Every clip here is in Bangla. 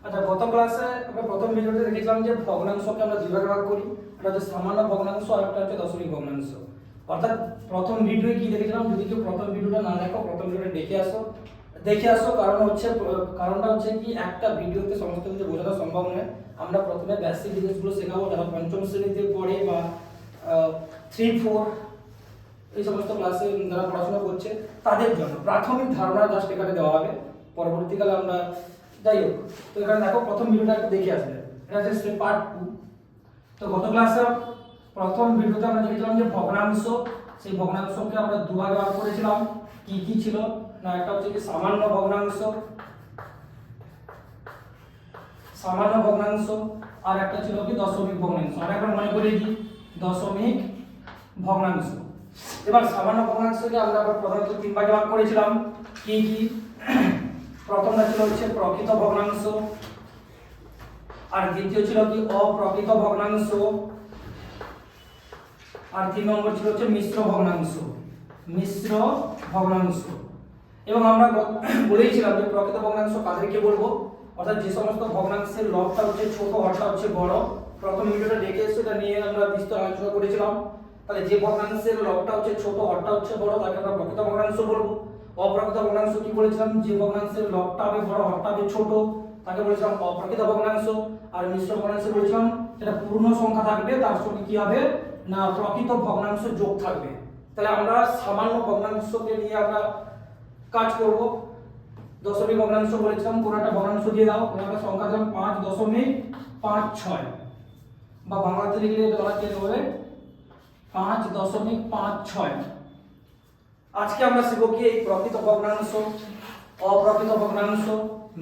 আচ্ছা, গত ক্লাসে আমরা প্রথম ভিডিওতে দেখেছিলাম যে ভগ্নাংশকে আমরা দুই ভাগে ভাগ করি। একটা হচ্ছে সামান্য ভগ্নাংশ আর একটা হচ্ছে দশমিক ভগ্নাংশ। অর্থাৎ প্রথম ভিডিওয়ে কি দেখেছিলাম, যদি কেউ প্রথম ভিডিওটা না দেখো প্রথম ভিডিওটা দেখে আসো। কারণটা হচ্ছে কি, একটা ভিডিওতে সমস্ত কিছু বোঝানো সম্ভব নয়। আমরা প্রথমে বেসিক জিনিসগুলো শেখাবো, যারা পঞ্চম শ্রেণীতে পড়ে বা 3-4 এই সমস্ত ক্লাসে যারা পড়াশোনা করছে তাদের জন্য প্রাথমিক ধারণা জাস্ট এখানে দেওয়া হবে। পরবর্তীকালে আমরা যাই হোক, তো এখানে দেখো প্রথম ভিডিওটা একটু দেখে আসলে, এটা হচ্ছে পার্ট 2। তো গত ক্লাসে প্রথম ভিডিওতে আমরা দেখেছিলাম যে ভগ্নাংশ, সেই ভগ্নাংশকে আমরা দুভাগে ভাগ করেছিলাম। কি কি ছিল না, একটা হচ্ছে কি সামান্য ভগ্নাংশ আর একটা ছিল কি দশমিক ভগ্নাংশ। আমরা এখন মনে করি কি দশমিক ভগ্নাংশ। এবার সামান্য ভগ্নাংশকে আমরা আবার প্রধানত তিন ভাগে ভাগ করেছিলাম। কি কি? প্রথমটা ছিল হচ্ছে প্রকৃত ভগ্নাংশ, আর দ্বিতীয় ছিল কি অপ্রকৃত ভগ্নাংশ, আর 3 নম্বর ছিল হচ্ছে মিশ্র ভগ্নাংশ। এবং আমরা বলেইছিলাম যে প্রকৃত ভগ্নাংশ কাদেরকে বলবো, অর্থাৎ যে সমস্ত ভগ্নাংশের লবটা হচ্ছে ছোট হরটা হচ্ছে বড়। প্রথম ভিডিওটা দেখে এসে এটা নিয়ে আমরা বিস্তার আলোচনা করেছিলাম। তাহলে যে ভগ্নাংশের লবটা হচ্ছে ছোট হরটা হচ্ছে বড়, তাকে আমরা প্রকৃত ভগ্নাংশ বলবো। অপ্রকৃত ভগ্নাংশ কি বলেছিলাম, যে ভগ্নাংশের লবটা হবে বড় হরটা হবে ছোট, তাকে বলেছিলাম অপ্রকৃত ভগ্নাংশ। আর মিশ্র ভগ্নাংশ বলেছিলাম এটা পূর্ণ সংখ্যা থাকবে, তার সঙ্গে কি হবে না প্রকৃত ভগ্নাংশ যোগ থাকবে। তাহলে আমরা সামান্য ভগ্নাংশকে নিয়ে আমরা কাজ করব। দশমিক ভগ্নাংশ বলেছিলাম কোন একটা ভগ্নাংশ দিয়ে দাও, কোন একটা সংখ্যা দিলাম 5.56, বা বাংলাতে লিখলে এটা বলা হবে 5.56। আজকে আমরা শিখব কি এই প্রকৃত ভগ্নাংশ, অপ্রকৃত ভগ্নাংশ,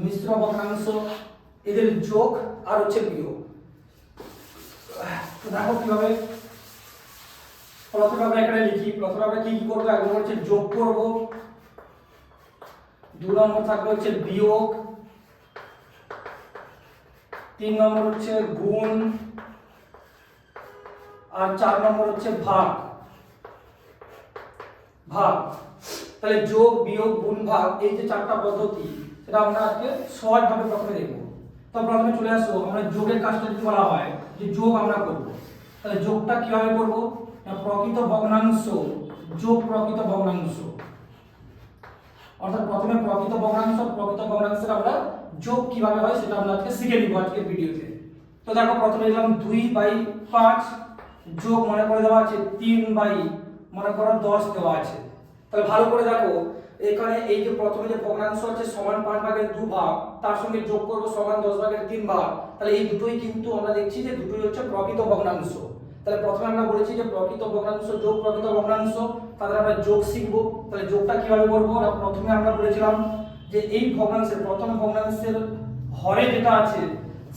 মিশ্র ভগ্নাংশ, এদের যোগ আর হচ্ছে বিয়োগ। তো দেখো কিভাবে প্রথমে আমরা এখানে লিখি। প্রথমে আমরা কি কি করব, এক নম্বর হচ্ছে যোগ করব, 2 নম্বর থাকবে হচ্ছে বিয়োগ, 3 নম্বর হচ্ছে গুণ, আর 4 নম্বর হচ্ছে ভাগ। তাহলে যোগ বিয়োগ গুণ ভাগ এই যে চারটা পদ্ধতি, সেটা আমরা আজকে সহজভাবে প্রথমে দেখব। তো প্রথমে চলে আসো, আমরা যোগের কাজটা যদি বলা হয় যে যোগ আমরা করব, তাহলে যোগটা কিভাবে করব না প্রকৃত ভগ্নাংশ যোগ প্রকৃত ভগ্নাংশ। অর্থাৎ প্রথমে প্রকৃত ভগ্নাংশের আমরা যোগ কিভাবে হয় সেটা আমরা আজকে শিখে নিব আজকের ভিডিওতে। তো দেখো প্রথমে লিখলাম 2/5 যোগ মনে করে দেওয়া আছে 3/10 দেওয়া আছে। তাহলে ভালো করে দেখো, এখানে এই যে প্রথমে যে ভগ্নাংশ আছে সমান 5/2 তার সঙ্গে যোগ করব সমান 10/3। তাহলে এই দুটোই কিন্তু আমরা দেখছি যে দুটোই হচ্ছে প্রকৃত ভগ্নাংশ। তাহলে প্রথমে আমরা বলেছি যে প্রকৃত ভগ্নাংশ যোগ প্রকৃত ভগ্নাংশ, তাহলে আমরা যোগ শিখব। তাহলে যোগটা কিভাবে করব না, প্রথমে আমরা বলেছিলাম যে এই ভগ্নাংশের প্রথম ভগ্নাংশের হরে যেটা আছে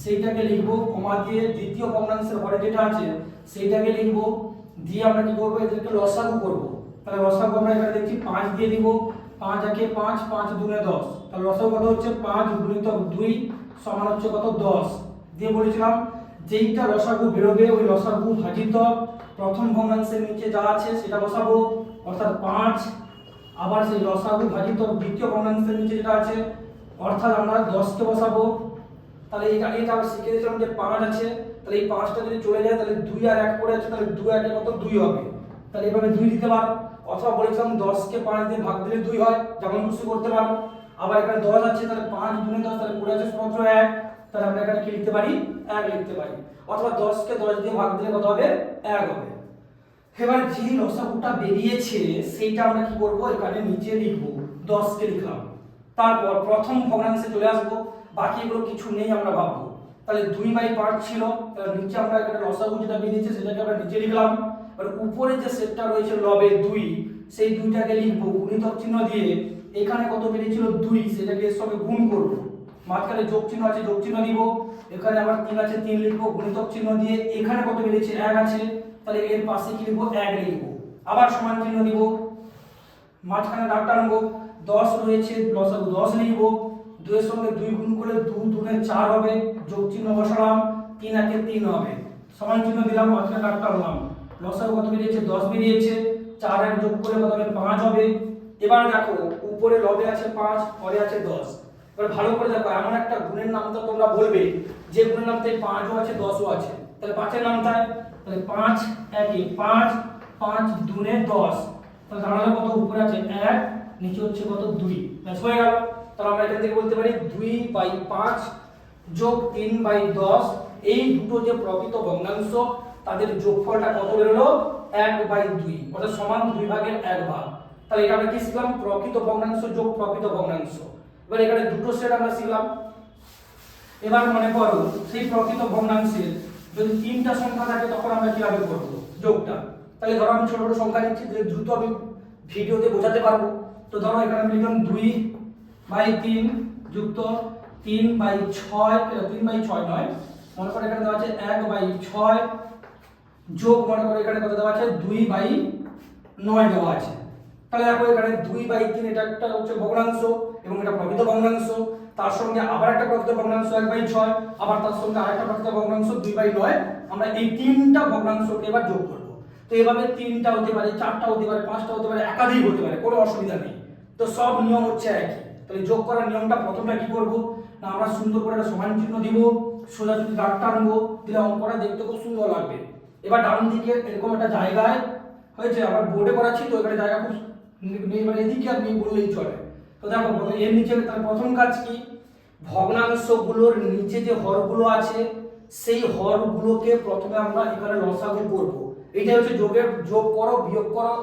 সেইটাকে লিখব কমা দিয়ে, দ্বিতীয় ভগ্নাংশের হরে যেটা আছে সেইটাকে লিখব, দিয়ে আমরা কি করব এদেরকে লসাগু করব। তাহলে লসাগু আমরা এখানে দেখছি 5 দিয়ে দিব, 5 একে 5, 5 দুনে 10। তাহলে লসাগু কত হচ্ছে 5 গুণিতক 2 সমান হচ্ছে কত 10। দিয়ে বলেছিলাম যেইটা লসাগু বেরোবে ওই লসাগু ভাজিত প্রথম ভগ্নাংশের নিচে যা আছে সেটা বসাবো, অর্থাৎ 5। আবার সেই লসাগু ভাজিত দ্বিতীয় ভগ্নাংশের নিচে যেটা আছে অর্থাৎ আমরা 10 কে বসাবো। তাহলে এটা আমরা শিখে দিয়েছিলাম যে 5 আছে, তাহলে এই 5টা যদি চলে যায় তাহলে 2 আর 1 পড়ে আছে, তাহলে 2 1 এ কত 2 হবে। তাহলে এভাবে 2 দিতে পারো, অথবা বলেছিলাম 10 কে 5 দিয়ে ভাগ দিলে 2 হয়, যেমন খুশি করতে পারো। আবার এখানে 10 আছে, তাহলে 5 গুণে 10 তাহলে পড়ে আছে মাত্র 1, তাহলে আমরা এখানে কি লিখতে পারি 1 লিখতে পারি। অথবা 10 কে 10 দিয়ে ভাগ দিলে কত হবে 1 হবে। এবার যে লসাগুটা বেরিয়েছে সেইটা আমরা কি করব এখানে নিচে লিখব, 10 কে লিখলাম। তারপর প্রথম ভগ্নাংশে চলে আসব, বাকি এগুলো কিছু নেই আমরা ভাববো। তাহলে 2/5 ছিল, তাহলে নিচে আমরা এখানে লসাগু যেটা বেরিয়েছে সেটাকে আমরা নিচে লিখলাম। আর উপরে যে সেটটা রয়েছে লবে 2, সেই 2টাকে লিখব গুণিতক চিহ্ন দিয়ে। এখানে কত বেরিয়েছিল 2, সেটাকে এর সঙ্গে গুণ করব। মাঝখানে যোগ চিহ্ন আছে, যোগ চিহ্ন দিব। এখানে আবার 3 আছে, 3 লিখব গুণিতক চিহ্ন দিয়ে। এখানে কত বেরিয়েছে 1 আছে, তাহলে এর পাশে কি লিখব 1 লিখব। আবার সমান চিহ্ন দিব, মাঝখানে দাগ টানবো, 10 রয়েছে লসাগু 10 লিখব। 2 এর সঙ্গে 2 গুণ করলে 2 দুনে 4 হবে, যোগ চিহ্ন বসালাম, 3 একে 3 হবে, সমান চিহ্ন দিলাম, মাঝখানে দাগ টানলাম। লসাগু কত বেরিয়েছে 10 বেরিয়েছে, 4 আর যোগ করলে কত হবে 5 হবে। এবার দেখো উপরে লবে আছে 5, পরে আছে 10। এবার ভালো করে দেখো, এমন একটা গুণের নামটা তোমরা বলবে যে গুণের নামতে 5ও আছে 10ও আছে। তাহলে 5 এর নামটায়, তাহলে 5 একে 5, 5 দুনে 10, তাহলে দাঁড়ালো কত? উপরে আছে 1, নিচে হচ্ছে কত? 2। ব্যাস হয়ে গেল। তাহলে আমরা এখান থেকে বলতে পারি 2/5 যোগ 3/10, এই দুটো যে প্রকৃত ভগ্নাংশ তাদের যোগফলটা কত বেরোলো? 1/2, অর্থাৎ সমান 2 ভাগের 1 ভাগ। তাহলে এটা আমরা কি শিখলাম? প্রকৃত ভগ্নাংশ যোগ প্রকৃত ভগ্নাংশ। এবার এখানে দুটো সেট আমরা শিখলাম। এবার মনে করো সেই প্রকৃত ভগ্নাংশের যদি 3টা সংখ্যা থাকে তখন আমরা কিভাবে করব যোগটা। তাহলে ধরো আমি ছোট ছোট সংখ্যা নিচ্ছি যে দ্রুত আমি ভিডিওতে বোঝাতে পারবো। তো ধরো এখানে আমি লিখলাম 2/3 যুক্ত 3/6, 3/6 নয়, মনে করো এখানে দেওয়া আছে 1/6 যোগ মনে করো এখানে কত দেওয়া আছে? 2/9 দেওয়া আছে। তাহলে দেখো এখানে 2/3 এটা একটা হচ্ছে ভগ্নাংশ এবং এটা প্রকৃত ভগ্নাংশ, তার সঙ্গে আবার একটা প্রকৃত ভগ্নাংশ 1/6, আবার তার সঙ্গে আরেকটা প্রকৃত ভগ্নাংশ 2/9। আমরা এই 3টা ভগ্নাংশকে এবার যোগ করব। তো এভাবে 3টা হতে পারে, 4টা হতে পারে, 5টা হতে পারে, একাধিক হতে পারে, কোনো অসুবিধা নেই। তো সব নিয়ম হচ্ছে একই। তাহলে যোগ করার নিয়মটা প্রথমটা কি করব না, আমরা সুন্দর করে একটা সমান চিহ্ন দিব, সোজাসুজি দাগ টানবো, দিলে অঙ্কটা দেখতে খুব সুন্দর লাগবে। এবার ডান দিকে এরকম একটা জায়গায় হয়েছে, আমরা বোর্ডে করাচ্ছি তো এখানে জায়গা খুব নেই, মানে এদিকে আর নেই বললেই চলে। তো দেখো এর নিচে তার প্রথম কাজ কি, ভগ্নাংশগুলোর নিচে যে হরগুলো আছে সেই হরগুলোকে প্রথমে আমরা এখানে লসাগু করব। এইটা হচ্ছে যোগের, যোগ করো বিয়োগ করো,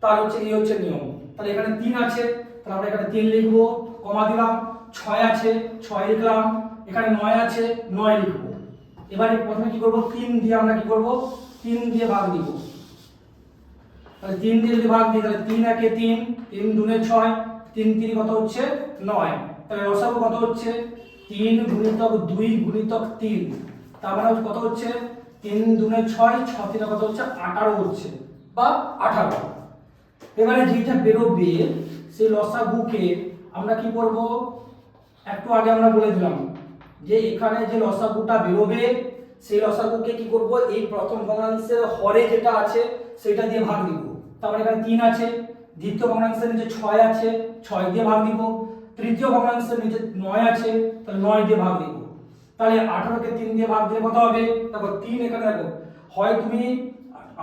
তার হচ্ছে এই হচ্ছে নিয়ম। তাহলে এখানে 3 আছে, তাহলে আমরা এখানে 3 লিখবো, কমা দিলাম। 6 আছে, 6 লিখলাম। এখানে 9 আছে, 9 লিখবো। এবারে প্রথমে কি করব, 3 দিয়ে আমরা কি করব, 3 দিয়ে ভাগ দিব। তাহলে 3 দিয়ে যদি ভাগ দিই তাহলে 3 একে 3, 3 দুনে 6, 3 3 কত হচ্ছে? 9। তাহলে লসাগু কত হচ্ছে? 3 গুণিতক 2 গুণিতক 3, তার মানে কত হচ্ছে? 3 দুনে 6, 6 3 কত হচ্ছে? 18 হচ্ছে বা 18। এবারে যেটা বেরোবে সেই লসাগুকে আমরা কি করব, একটু আগে আমরা বলে দিলাম যে এখানে যে লসাগুটা বেরোবে সেই লসাগুকে কি করব, এই প্রথম ভগ্নাংশের হরে যেটা আছে সেটা দিয়ে ভাগ দিব। তারপরে এখানে 3 আছে, দ্বিতীয় ভগ্নাংশের নিচে 6 আছে, 6 দিয়ে ভাগ দিব। তৃতীয় ভগ্নাংশের নিচে 9 আছে, তাহলে 9 দিয়ে ভাগ দিব। তাহলে 18 কে 3 দিয়ে ভাগ দিলে কত হবে? দেখো 3 এখানে দেখো, হয় তুমি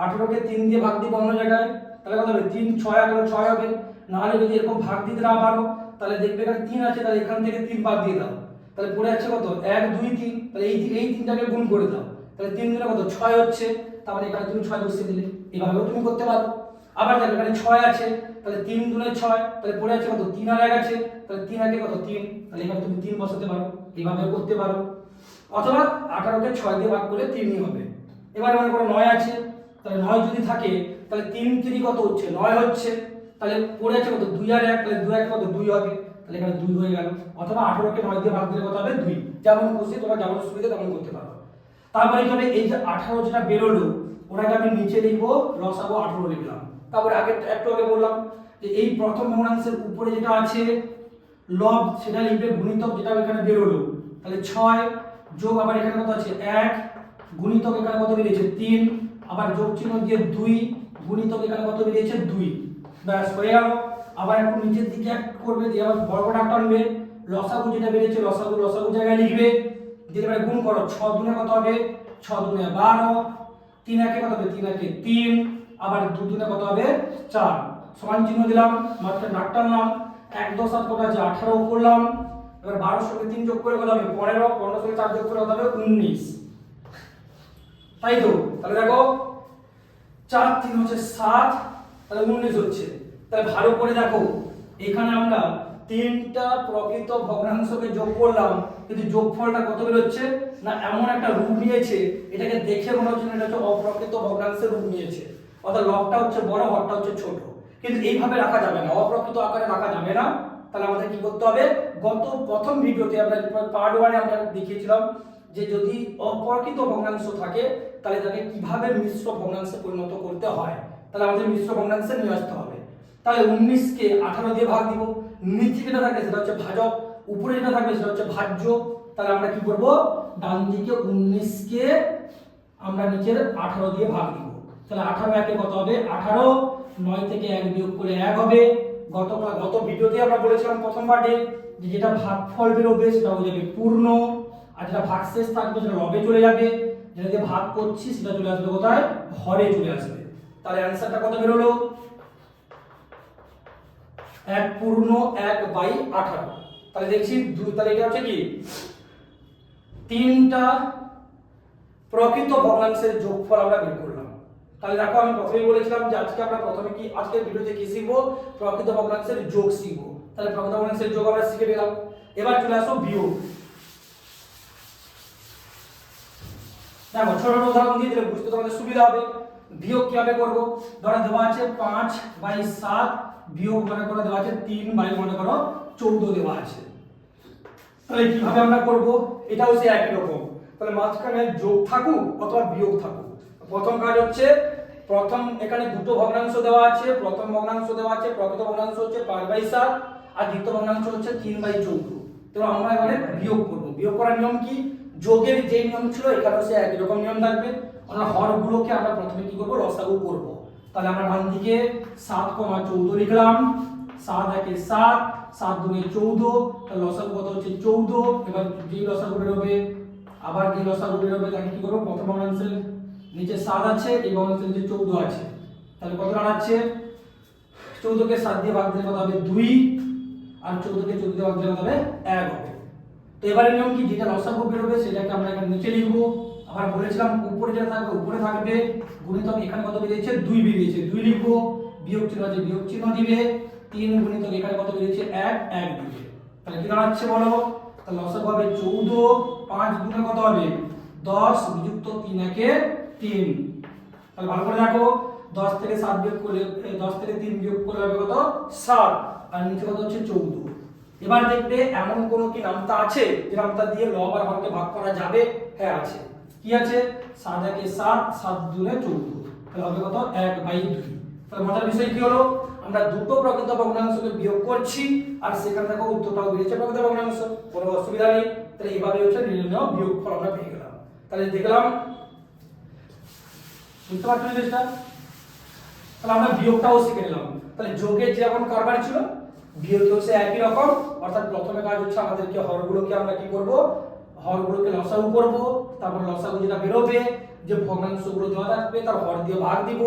18 কে 3 দিয়ে ভাগ দিবে অন্য জায়গায়, তাহলে কত হবে? 3 6 18 6 হবে। না হলে যদি এরকম ভাগ দিতে না পারো তাহলে দেখবে এখানে 3 আছে, তাহলে এখান থেকে 3 বাদ দিয়ে দাও, তাহলে পড়ে আছে কত? 1 2 3, তাহলে এই 3টাকে গুণ করে দাও, তাহলে 3 গুণে কত? 6 হচ্ছে। তাহলে এখানে তুমি 6 বসিয়ে দিলে, এভাবেও তুমি করতে পারো। আবার দেখো এখানে 6 আছে, তাহলে 3 দুনে 6, তাহলে পড়ে আছে কত? 3 আর 1 আছে, তাহলে 3 আগে কত? 3, তাহলে এখানে তুমি 3 বসাতে পারো, এভাবেও করতে পারো। অথবা 18 কে 6 দিয়ে ভাগ করলে 3ই হবে। এবার মনে করো 9 আছে, তাহলে 9 যদি থাকে তাহলে 3 3 কত হচ্ছে? 9 হচ্ছে। তাহলে পড়ে আছে কত? 2 আর 1, তাহলে 2 1 কত? 2 হবে, তাহলে এখানে 2 হয়ে গেল। অথবা 18 কে 9 দিয়ে ভাগ দিলে কত হবে? 2। যেমন খুশি তোমরা যেমন সুবিধা তেমন করতে পারো। তারপরে কি হবে, এই যে 18 যেটা বেরোলো ওটাকে আমি নিচে লিখবো, লসাগু 18 লিখলাম। তারপরে আগে একটু আগে বললাম যে এই প্রথম ভগ্নাংশের উপরে যেটা আছে লব সেটা লিখবে, গুণিতক যেটা এখানে বেরোলো, তাহলে 6 যোগ আবার এখানে কত আছে? 1 গুণিতক এখানে কত বেরিয়েছে? 3, আবার যোগ চিহ্ন দিয়ে 2 গুণিতক এখানে কত বেরিয়েছে? 2। ব্যাস হয়ে গেল। আবার একটু নিচের দিকে এক করবে, দিয়ে আবার বর্গটা টানবে, লসাগু যেটা বেরিয়েছে লসাগু জায়গায় লিখবে, দিয়ে এবারে গুণ করো। 6 দুনে কত হবে? 6 দুনে 12, 3 একে কত হবে? 3 একে 3, আবার 2 দুনে কত হবে? 4, সমান চিহ্ন দিলাম, মাঝখানে দাগ টানলাম। 1 10 7 কত আছে? 18 করলাম। এবার 12 সঙ্গে 3 যোগ করে কত হবে? 15, 15 সঙ্গে 4 যোগ করে কত হবে? 19। তাই তো, তাহলে দেখো 4 3 হচ্ছে 7, তাহলে 19 হচ্ছে। তাহলে ভালো করে দেখো এখানে আমরা 3টা প্রকৃত ভগ্নাংশকে যোগ করলাম, কিন্তু যোগফলটা কত বের হচ্ছে না এমন একটা রূপ নিয়েছে, এটাকে দেখে মনে হচ্ছে এটা হচ্ছে অপ্রকৃত ভগ্নাংশের রূপ নিয়েছে। অর্থাৎ লবটা হচ্ছে বড়, হরটা হচ্ছে ছোট। কিন্তু এইভাবে রাখা যাবে না, অপ্রকৃত আকারে রাখা যাবে না। তাহলে আমাদের কি করতে হবে, গত প্রথম ভিডিওতে আমরা পার্ট 1 আমরা দেখিয়েছিলাম যে যদি অপ্রকৃত ভগ্নাংশ থাকে তাহলে তাকে কিভাবে মিশ্র ভগ্নাংশে পরিণত করতে হয়। তাহলে আমাদের মিশ্র ভগ্নাংশে নিয়ে আসতে হবে। তাহলে 19 কে 18 দিয়ে ভাগ দিব, নিচে যেটা থাকবে সেটা হচ্ছে ভাজক, উপরে যেটা থাকবে সেটা হচ্ছে ভাজ্য। তাহলে আমরা কি করব, ডান দিকে 19 কে আমরা নিচের 18 দিয়ে ভাগ দিব। তাহলে 18 একে কত হবে? 18, 9 থেকে 1 বিয়োগ করলে 1 হবে। গত ভিডিওতে আমরা বলেছিলাম প্রথম পার্টে যে যেটা ভাগফল বেরোবে সেটা হয়ে যাবে পূর্ণ, আর যেটা ভাগশেষ থাকবে সেটা লবে চলে যাবে, যেটা দিয়ে ভাগ করছি সেটা চলে আসবে কোথায়, হরে চলে আসবে। তাহলে অ্যানসারটা কত বেরোলো, 1 পূর্ণ 1/18। তাহলে দেখছি তাহলে এটা হচ্ছে কি তিনটা প্রকৃত ভগ্নাংশের যোগফল আমরা বের করলাম। তাহলে দেখো আমি প্রথমেই বলেছিলাম যে আজকে আমরা প্রথমে কি আজকের ভিডিওতে কি শিখবো, প্রকৃত ভগ্নাংশের যোগ শিখবো। তাহলে প্রকৃত ভগ্নাংশের যোগ আমরা শিখে নিলাম। এবার চলে আসো বিয়োগ। দেখো ছোট ছোট উদাহরণ দিয়ে দিলে বুঝতে তোমাদের সুবিধা হবে। বিয়োগ কিভাবে করব, ধরো দেওয়া আছে 5/7 বিয়োগ মনে করো দেওয়া আছে 3 মনে করো 14 দেওয়া আছে। তাহলে কিভাবে আমরা করব, এটাও সেই একই রকম। তাহলে মাঝখানে যোগ থাকুক অথবা বিয়োগ থাকুক, প্রথম কাজ হচ্ছে প্রথম এখানে দুটো ভগ্নাংশ দেওয়া আছে, প্রথম ভগ্নাংশ দেওয়া আছে প্রকৃত ভগ্নাংশ হচ্ছে 5/7 আর দ্বিতীয় ভগ্নাংশ হচ্ছে 3/14। তো আমরা এবারে বিয়োগ করব। বিয়োগ করার নিয়ম কি, যোগের যে নিয়ম ছিল এখানেও সে একই রকম নিয়ম থাকবে। আমরা হরগুলোকে আমরা প্রথমে কি করব, লসাগু করব। তাহলে আমরা ডান দিকে 7,14 লিখলাম, 7 একে 7, 7 দুগুণে 14, তাহলে লসাগু কত হচ্ছে 14। এবার যেই লসাগু বেরোবে আবার যেই লসাগু বেরোবে তাকে কি করব, প্রথম ভগ্নাংশের নিচে 7 আছে, এই ভগ্নাংশের নিচে 14 আছে, তাহলে কত দাঁড়াচ্ছে 14 কে 7 দিয়ে ভাগ দিলে কত হবে 2, আর 14 কে 14 দিয়ে ভাগ দিলে কত হবে 1 হবে। তো এবারে নিয়ম কি, যেটা লসাগু বেরোবে সেটাকে আমরা এখানে নিচে লিখব। আবার বলেছিলাম উপরে যেটা থাকবে উপরে থাকবে, গুণিতক এখানে কত বেরিয়েছে 2 বেরিয়েছে 2 লিখব, বিয়োগ চিহ্ন আছে বিয়োগ চিহ্ন দিবে, 3 গুণিতক এখানে কত বেরিয়েছে 1 দিবে। তাহলে কি দাঁড়াচ্ছে বলো, তাহলে লসাগু হবে 14, 5 গুণে কত হবে 10 বিযুক্ত 3 একে 3। তাহলে ভালো করে দেখো 10 থেকে 7 বিয়োগ করলে 10 থেকে 3 বিয়োগ করলে হবে কত 7, আর নিচে কত হচ্ছে 14। এবার দেখবে এমন কোন কি নামতা আছে যে নামতা দিয়ে লব আর হরকে ভাগ করা যাবে, হ্যাঁ আছে। কি আছে, 7 একে 7, 7 দুগুণে 14, তাহলে হবে কত 1/2। তাহলে মজার বিষয় কি হলো, আমরা দুটো প্রকৃত ভগ্নাংশকে বিয়োগ করছি আর সেখানে দেখো উত্তরটাও বেরিয়েছে প্রকৃত ভগ্নাংশ, কোনো অসুবিধা নেই। তাহলে এইভাবে হচ্ছে নির্ণয় বিয়োগফল আমরা পেয়ে গেলাম। তাহলে দেখলাম বুঝতে পারছো জিনিসটা। তাহলে আমরা বিয়োগটাও শিখে নিলাম। তাহলে যোগের যেমন কারবার ছিল বিয়োগেও সে একই রকম, অর্থাৎ প্রথমে কাজ হচ্ছে আমাদেরকে হরগুলোকে আমরা কি করব, হরগুলোকে লসাগু করব, তারপর লসাগু যেটা বেরোবে যে ভগ্নাংশগুলো দেওয়া থাকবে তার হর দিয়ে ভাগ দিব,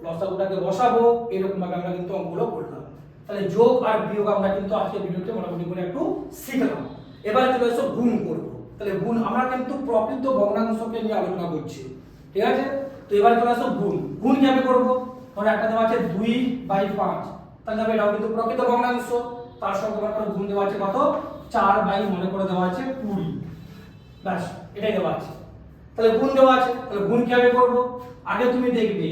লসাগুটাকে বসাবো, এরকম ভাবে আমরা কিন্তু অঙ্কগুলো করলাম। তাহলে যোগ আর বিয়োগ আমরা কিন্তু আজকের ভিডিওতে মোটামুটি করে একটু শিখলাম। এবার চলে এসো গুণ করব। তাহলে গুণ আমরা কিন্তু প্রকৃত ভগ্নাংশকে নিয়ে আলোচনা করছি, ঠিক আছে। তো এবার চলে আসো গুণ। গুণ কিভাবে করব, ধরো একটা দেওয়া আছে 2/5, তাহলে দেখো এটাও কিন্তু প্রকৃত ভগ্নাংশ, তার সঙ্গে মনে করো গুণ দেওয়া আছে কত 4 মনে করে দেওয়া আছে 20, ব্যাস এটাই দেওয়া আছে। তাহলে গুণ দেওয়া আছে, তাহলে গুণ কিভাবে করব, আগে তুমি দেখবে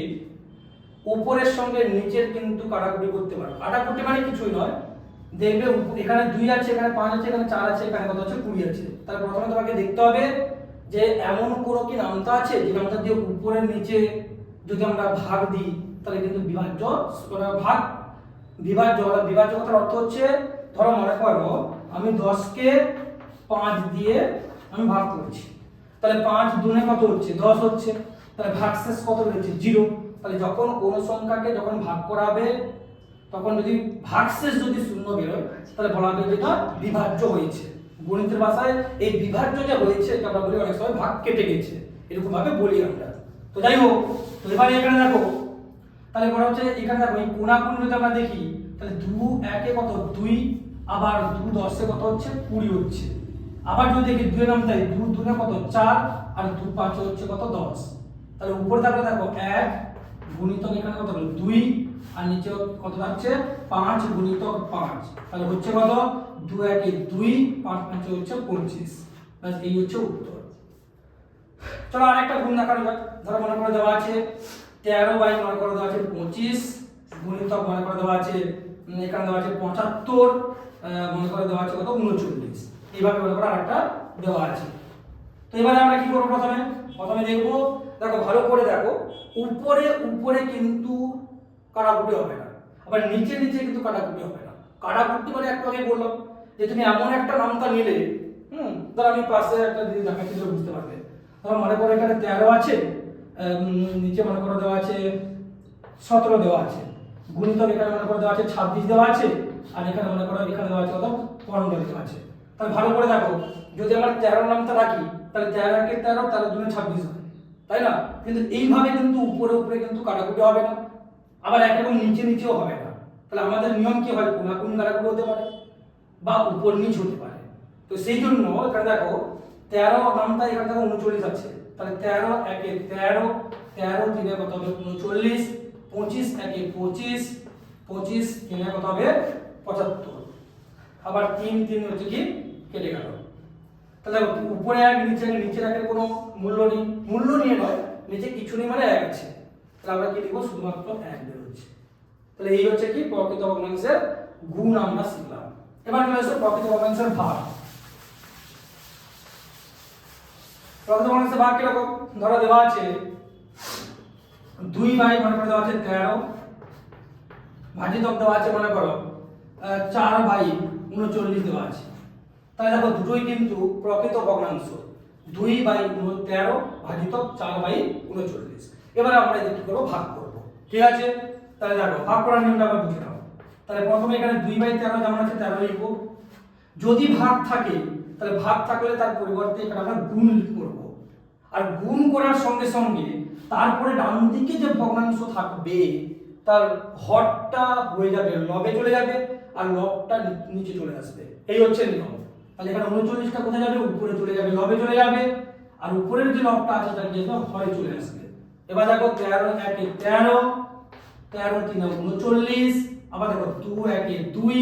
উপরের সঙ্গে নিচের কিন্তু কাটাকুটি করতে পারো। কাটাকুটি মানে কিছুই নয়, দেখবে এখানে 2 আছে, এখানে 5 আছে, এখানে 4 আছে, এখানে কত আছে 20 আছে। তাহলে প্রথমে তোমাকে দেখতে হবে যে এমন কোনো কি নামতা আছে যে নামতা দিয়ে উপরের নিচে যদি আমরা ভাগ দিই তাহলে কিন্তু বিভাজ্য ভাগ বিভাজ্যতার অর্থ হচ্ছে, ধরো মনে করো আমি 10 কে 5 দিয়ে আমি ভাগ করছি, তাহলে 5 দুনে কত হচ্ছে 10 হচ্ছে, তাহলে ভাগশেষ কত বেরোচ্ছে 0। তাহলে যখন কোন সংখ্যাকে যখন ভাগ করা হবে তখন যদি ভাগশেষ যদি শূন্য বেরোয় তাহলে বলা হবে যেটা বিভাজ্য হয়েছে। গণিতের ভাষায় এই বিভাজ্য যে হয়েছে এটা আমরা বলি অনেক সময় ভাগ কেটে গেছে, এরকম ভাবে বলি আমরা। তো যাই হোক, তো এবারে এখানে দেখো তাহলে বলা হচ্ছে এখানে দেখো এই কোণাকুণ যদি আমরা দেখি তাহলে 2 একে কত 2, আবার 2 10 এ কত হচ্ছে 20 হচ্ছে। আবার যদি দেখি 2 এর নাম তাই 2 দুনে কত 4, আর 2 5 হচ্ছে কত 10। তাহলে উপরে থাকলে দেখো 1 গুণিতক এখানে কত হলো 2, আর নিচে কত থাকছে 5 গুণিতক 5, তাহলে হচ্ছে কত 2 একে 2, 5 5 হচ্ছে 25। বাস এই হচ্ছে উত্তর। চলো আরেকটা গুণ দেখানো যাক। ধরো মনে করে দেওয়া আছে 13 মনে করে দেওয়া আছে 25 গুণিতক মনে করে দেওয়া আছে এখানে দেওয়া আছে 75 মনে করে দেওয়া আছে কত 39, এইভাবে মনে করে আরেকটা দেওয়া আছে। তো এবারে আমরা কি করব, প্রথমে দেখব, দেখো ভালো করে দেখো উপরে উপরে কিন্তু কাটাকুটি হবে না, আবার নিচে নিচে কিন্তু কাটাকুটি হবে না। কাটাকুটি মানে একটু আগে বললাম যে তুমি এমন একটা নামতা নিলে, ধর আমি পাশে একটা দিদি দেখাচ্ছি তো বুঝতে পারবে। ধরো মনে করো এখানে 13 আছে, নিচে মনে করে দেওয়া আছে 17 দেওয়া আছে, গুণিতক এখানে মনে করে দেওয়া আছে 26 দেওয়া আছে, আর এখানে মনে করো এখানে দেওয়া আছে কত 15 দেওয়া আছে। তাহলে ভালো করে দেখো, যদি আমরা 13 নামটা রাখি তাহলে 13 কে 13, 13 দুনে 26 হয়, তাই না? কিন্তু এইভাবে কিন্তু উপরে উপরে কিন্তু কাটাকুটি হবে না, আবার একরকম নিচে নিচেও হবে না। তাহলে আমাদের নিয়ম কি হয়, কোনাকুনি কাটাকুটি হতে পারে বা উপর নিচ হতে পারে। তো সেই জন্য এখানে দেখো 13 নামটা এখানে দেখো 39 আছে, তাহলে 13 একে 13, 13 তিনে কত হবে 39, 25 একে 25, 25 তিনে কত হবে 75, আবার 3 3 হচ্ছে কি কেটে গেল। তাহলে উপরে এক নিচে এক, নিচের একের কোনো মূল্য নেই, মূল্য নিয়ে নয়, নিচে কিছু নেই মানে এক আছে, তাহলে আমরা কি লিখবো শুধুমাত্র এক বেরোচ্ছে। তাহলে এই হচ্ছে কি প্রকৃত ভগ্নাংশের গুণ আমরা শিখলাম। এবার চলে আসো প্রকৃত ভগ্নাংশের ভাগ। প্রকৃত ভগ্নাংশের ভাগ কিরকম, ধরো দেওয়া আছে 2 বাই মনে করে দেওয়া আছে 13, ভাজিতক দেওয়া আছে মনে করো 4 বাই 39 দেওয়া আছে। তাহলে দেখো দুটোই কিন্তু প্রকৃত ভগ্নাংশ, 2 বাই 13 ভাজিতক 4 বাই 39। এবার আমরা এদের কি করব, ভাগ করব, ঠিক আছে? তাহলে দেখো ভাগ করার নিয়মটা আবার বুঝে নাও। তাহলে প্রথমে এখানে 2 বাই 13 যেমন আছে 13 লিখব, যদি ভাগ থাকে তাহলে ভাগ থাকলে তার পরিবর্তে এখানে আমরা গুণ করব, আর গুণ করার সঙ্গে সঙ্গে তারপরে ডান দিকে যে ভগ্নাংশ থাকবে তার হরটা হয়ে যাবে লবে চলে যাবে, আর লবটা নিচে চলে আসবে, এই হচ্ছে নিয়ম। তাহলে এখানে 39টা কোথায় যাবে, উপরে চলে যাবে, লবে চলে যাবে, আর উপরের যে লবটা আছে তার কি আসবে, হরে চলে আসবে। এবার দেখো 13 একে 13, 13 তিনে 39, আবার দেখো 2 একে 2,